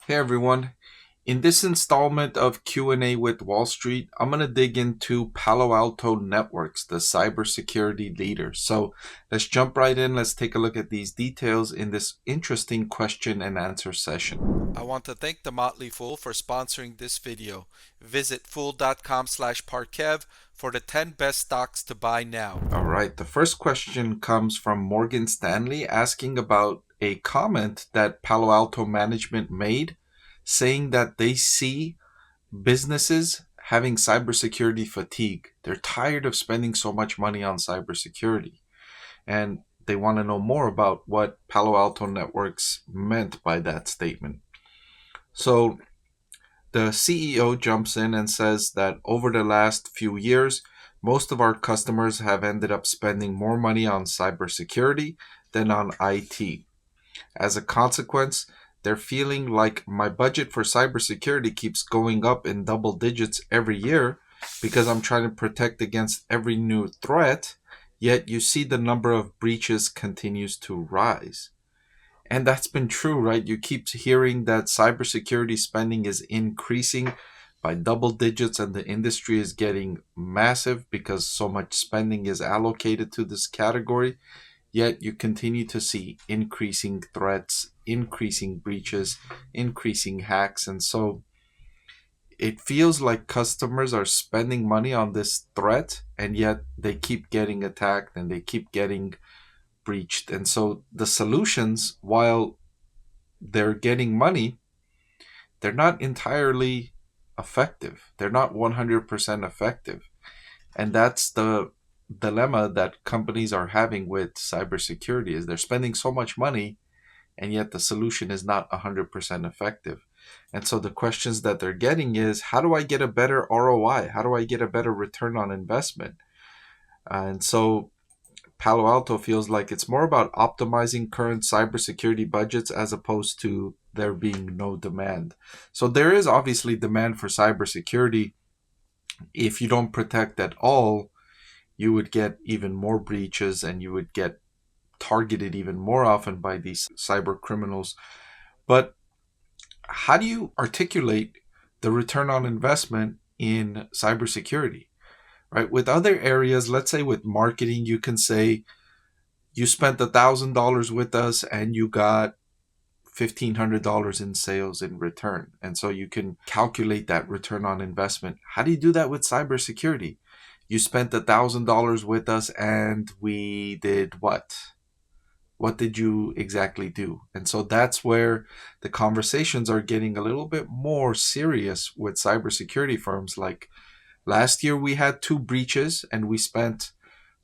Hey everyone, in this installment of Q&A with Wall Street, I'm going to dig into Palo Alto Networks, the cybersecurity leader. So let's jump right in. Let's take a look at these details in this interesting question and answer session. I want to thank the Motley Fool for sponsoring this video. Visit fool.com/Parkev for the 10 best stocks to buy now. All right, the first question comes from Morgan Stanley asking about a comment that Palo Alto management made saying that they see businesses having cybersecurity fatigue. They're tired of spending so much money on cybersecurity, and they want to know more about what Palo Alto Networks meant by that statement. So the CEO jumps in and says that over the last few years, most of our customers have ended up spending more money on cybersecurity than on IT. As a consequence, they're feeling like my budget for cybersecurity keeps going up in double digits every year because I'm trying to protect against every new threat, yet you see the number of breaches continues to rise. And that's been true, right? You keep hearing that cybersecurity spending is increasing by double digits and the industry is getting massive because so much spending is allocated to this category. Yet you continue to see increasing threats, increasing breaches, increasing hacks. And so it feels like customers are spending money on this threat, and yet they keep getting attacked and they keep getting breached. And so the solutions, while they're getting money, they're not entirely effective. They're not 100% effective. And that's the dilemma that companies are having with cybersecurity is they're spending so much money and yet the solution is not 100% effective. And so the questions that they're getting is, how do I get a better ROI? How do I get a better return on investment? And so Palo Alto feels like it's more about optimizing current cybersecurity budgets as opposed to there being no demand. So there is obviously demand for cybersecurity. If you don't protect at all, you would get even more breaches and you would get targeted even more often by these cyber criminals. But how do you articulate the return on investment in cybersecurity? Right? With other areas, let's say with marketing, you can say you spent $1,000 with us and you got $1,500 in sales in return. And so you can calculate that return on investment. How do you do that with cybersecurity? You spent $1,000 with us and we did what? What did you exactly do? And so that's where the conversations are getting a little bit more serious with cybersecurity firms. Like last year, we had 2 breaches and we spent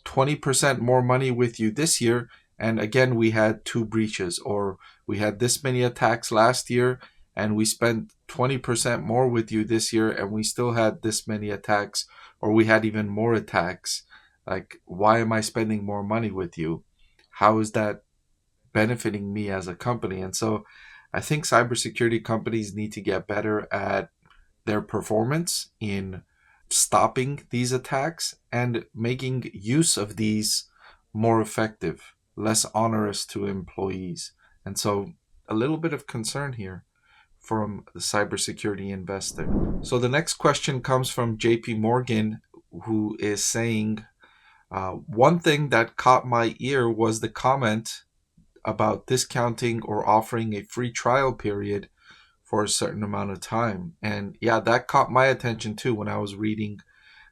20% more money with you this year. And again, we had 2 breaches, or we had this many attacks last year and we spent 20% more with you this year and we still had this many attacks, or we had even more attacks. Like, why am I spending more money with you? How is that benefiting me as a company? And so I think cybersecurity companies need to get better at their performance in stopping these attacks and making use of these more effective, less onerous to employees. And so a little bit of concern here from the cybersecurity investor. So the next question comes from JP Morgan, who is saying, one thing that caught my ear was the comment about discounting or offering a free trial period for a certain amount of time. And yeah, that caught my attention too when I was reading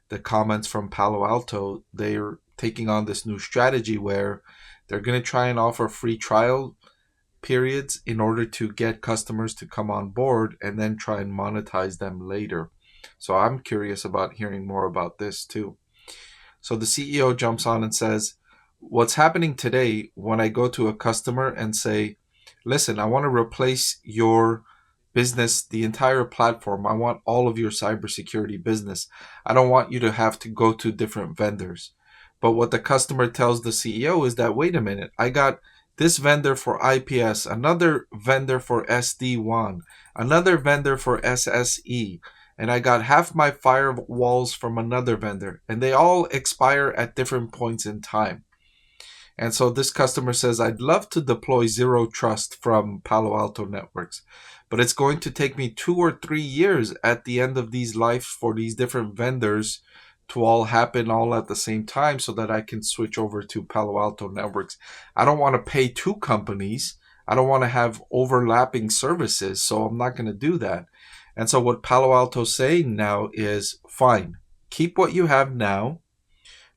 the comments from Palo Alto. They're taking on this new strategy where they're going to try and offer free trial periods in order to get customers to come on board and then try and monetize them later. So I'm curious about hearing more about this too. So the CEO jumps on and says, what's happening today when I go to a customer and say, listen, I want to replace your business, the entire platform. I want all of your cybersecurity business. I don't want you to have to go to different vendors. But what the customer tells the CEO is that, wait a minute, I got this vendor for IPS, another vendor for SD-WAN, another vendor for SSE, and I got half my firewalls from another vendor, and they all expire at different points in time. And so this customer says, I'd love to deploy Zero Trust from Palo Alto Networks, but it's going to take me 2 or 3 years at the end of these lives for these different vendors to all happen all at the same time so that I can switch over to Palo Alto Networks. I don't want to pay two companies. I don't want to have overlapping services, so I'm not going to do that. And so what Palo Alto's saying now is, fine, keep what you have now,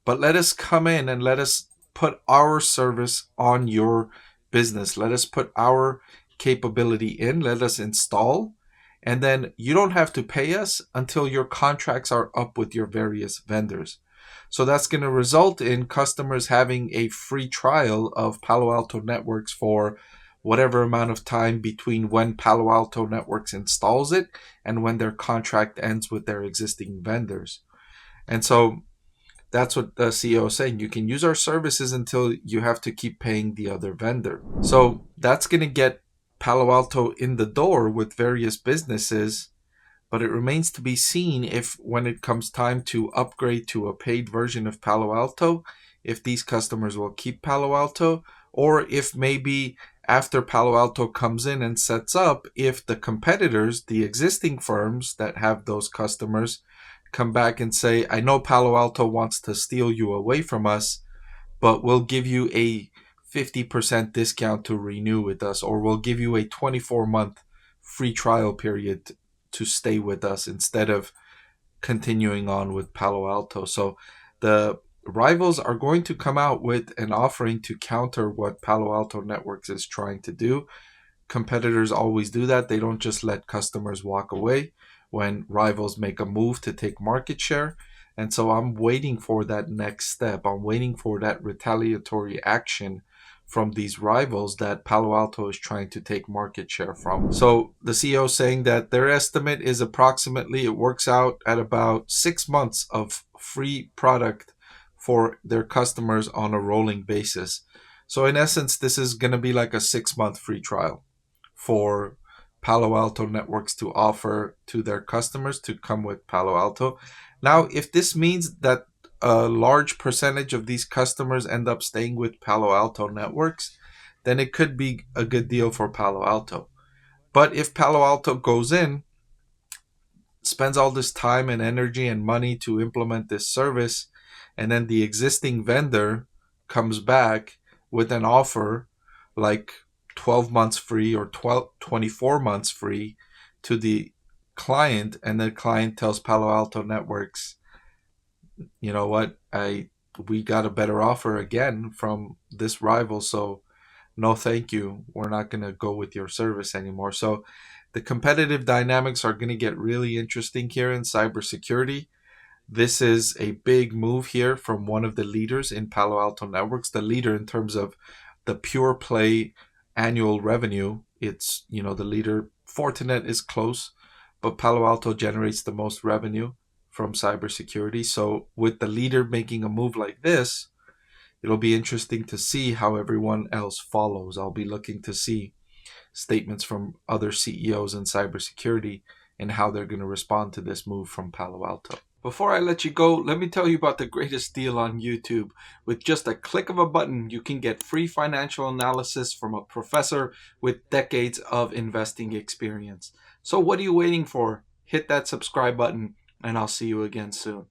but let us come in and let us put our service on your business. Let us put our capability in, let us install, and then you don't have to pay us until your contracts are up with your various vendors. So that's going to result in customers having a free trial of Palo Alto Networks for whatever amount of time between when Palo Alto Networks installs it and when their contract ends with their existing vendors. And so that's what the CEO is saying. You can use our services until you have to keep paying the other vendor. So that's going to get Palo Alto in the door with various businesses, but it remains to be seen if when it comes time to upgrade to a paid version of Palo Alto, if these customers will keep Palo Alto, or if maybe after Palo Alto comes in and sets up, if the competitors, the existing firms that have those customers, come back and say, I know Palo Alto wants to steal you away from us, but we'll give you a 50% discount to renew with us, or we'll give you a 24-month free trial period to stay with us instead of continuing on with Palo Alto. So the rivals are going to come out with an offering to counter what Palo Alto Networks is trying to do. Competitors always do that. They don't just let customers walk away when rivals make a move to take market share. And so I'm waiting for that next step. I'm waiting for that retaliatory action from these rivals that Palo Alto is trying to take market share from. So the CEO is saying that their estimate is approximately, it works out at about 6 months of free product for their customers on a rolling basis. So in essence, this is going to be like a 6-month free trial for Palo Alto Networks to offer to their customers to come with Palo Alto. Now, if this means that a large percentage of these customers end up staying with Palo Alto Networks, then it could be a good deal for Palo Alto. But if Palo Alto goes in, spends all this time and energy and money to implement this service, and then the existing vendor comes back with an offer like 12 months free or 24 months free to the client, and the client tells Palo Alto Networks, you know what, we got a better offer again from this rival, so no thank you, we're not going to go with your service anymore. So the competitive dynamics are going to get really interesting here in cybersecurity. This is a big move here from one of the leaders in Palo Alto Networks, the leader in terms of the pure play annual revenue. It's, the leader. Fortinet is close, but Palo Alto generates the most revenue from cybersecurity. So with the leader making a move like this, it'll be interesting to see how everyone else follows. I'll be looking to see statements from other CEOs in cybersecurity and how they're going to respond to this move from Palo Alto. Before I let you go, let me tell you about the greatest deal on YouTube. With just a click of a button, you can get free financial analysis from a professor with decades of investing experience. So what are you waiting for? Hit that subscribe button, and I'll see you again soon.